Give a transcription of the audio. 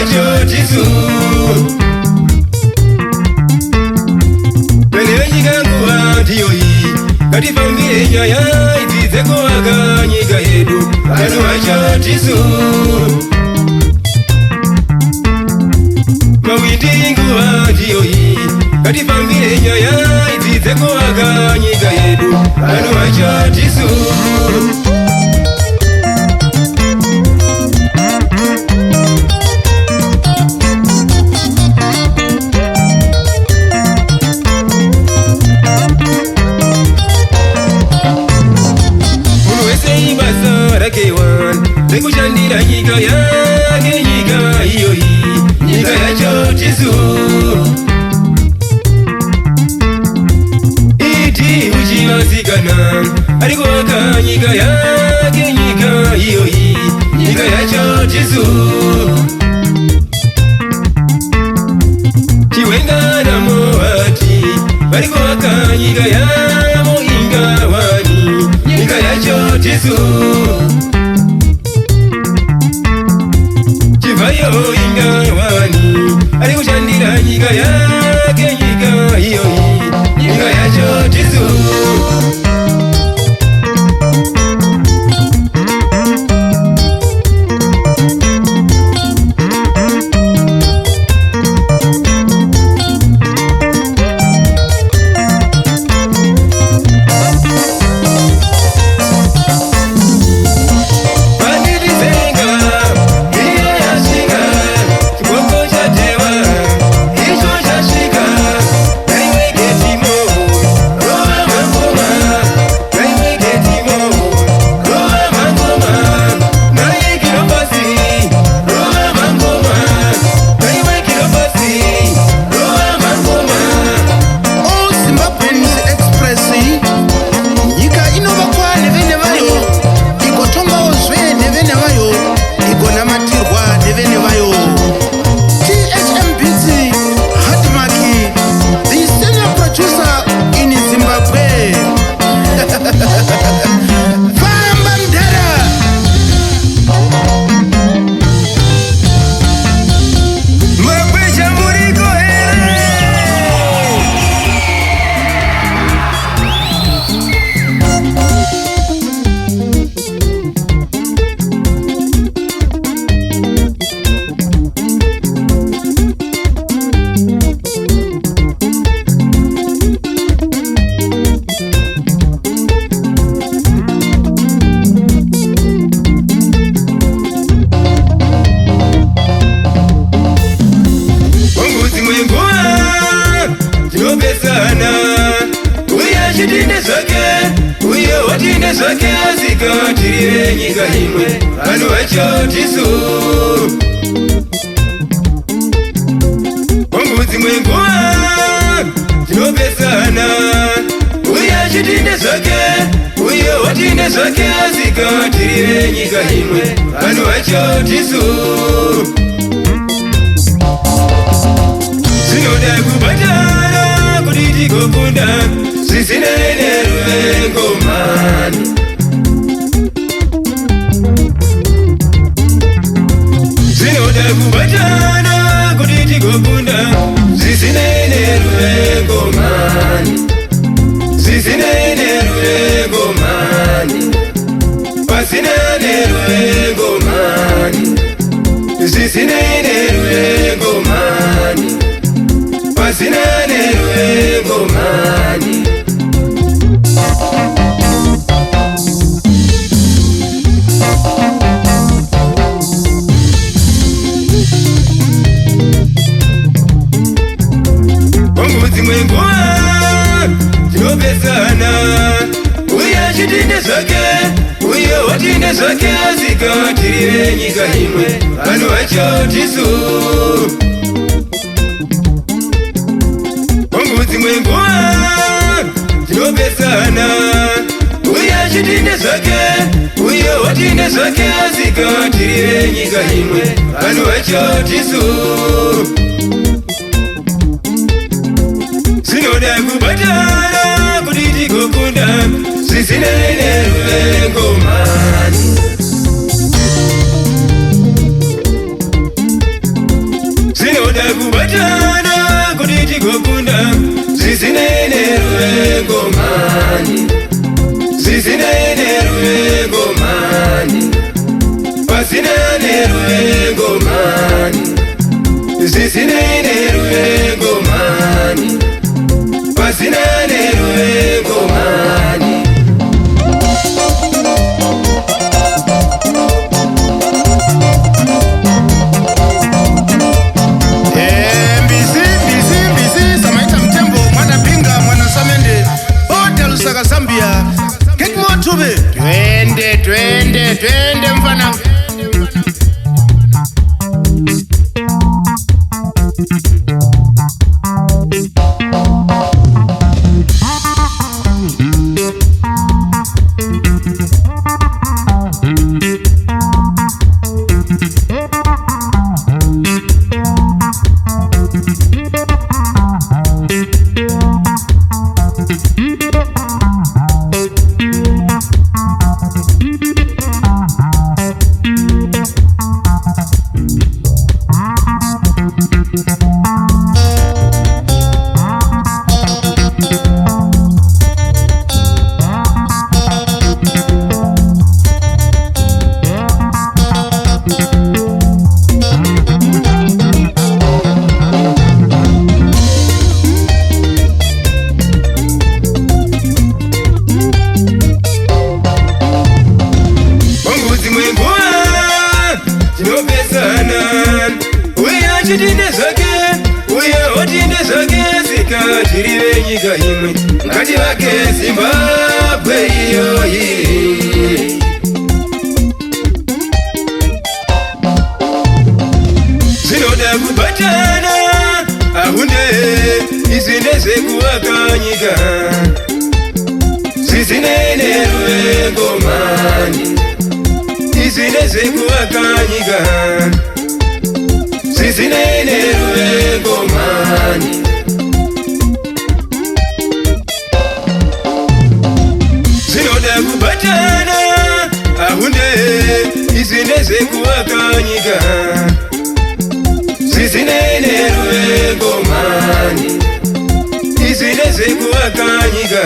wacho tisu Pene nyika nguwa tiyoyi Katifambire nyaya itizeko waka nyika yedu Wanu wacho tisu Mawindi nguwa tiyoyi Katifambire nyaya itizeko waka nyika yedu Wanu wacho tisu Sekushandira nyika yake nyika iyoyi Nyika yacho tisu Iti uchiwasikana Ariko waka nyika yake nyika iyoyi Nyika yacho tisu Chiwenga na moati Ariko waka nyika yamo inga wani Nyika yacho tisu Chivayo inga wani Ali kushandira nyika yake nyika iyoyi Nyika yacho tisu Zake zikatire nyika imwe Anu wacho tisu Onguzi mwenguwa Tinopesana Uya chitinde zake Uya watinde zake zikatire nyika imwe Anu wacho tisu Sinoda kubatana Kuditi kukunda Sisinene ruengo mani Sinoda kubatana Kuditi kukunda Sisinene ruengo mani Sisinene ruengo mani Pasinene ruengo mani Sisinene ruengo mani Pasinene ruengo mani Onguzi mwenguwa Tinopesana Uya chitinde zake Uya watinde zake zikatire nyika imwe Anu wacho tisu Onguzi mwenguwa Tinopesana Uya chitinde zake Uya watinde zake zikatire nyika imwe Anu wacho tisu Sinoda kubatana Kuditi kukunda Sisinene ruengo mani zinoda kubatana kuti tigokunda zvisinei rwengomani zvisinei rwengomani pasina nerwengomani zvisinei rwengomani pasina nerwengomani Zambia, get more to me. Twende mfana. Chitinde zake, uye otinde zake, sika chirive nyika imwe, ngati vake Zimbabwe iyoyi. Zvinoda kubatana, ahunde, izvi ndezvekuvaka nyika. Zvisinei rwengomani, izvi ndezvekuvaka nyika. Zvisinei rwengomani zvinoda kubatana ahunde izvi ndezvekuvaka nyika zvisinei rwengomani izvi ndezvekuvaka nyika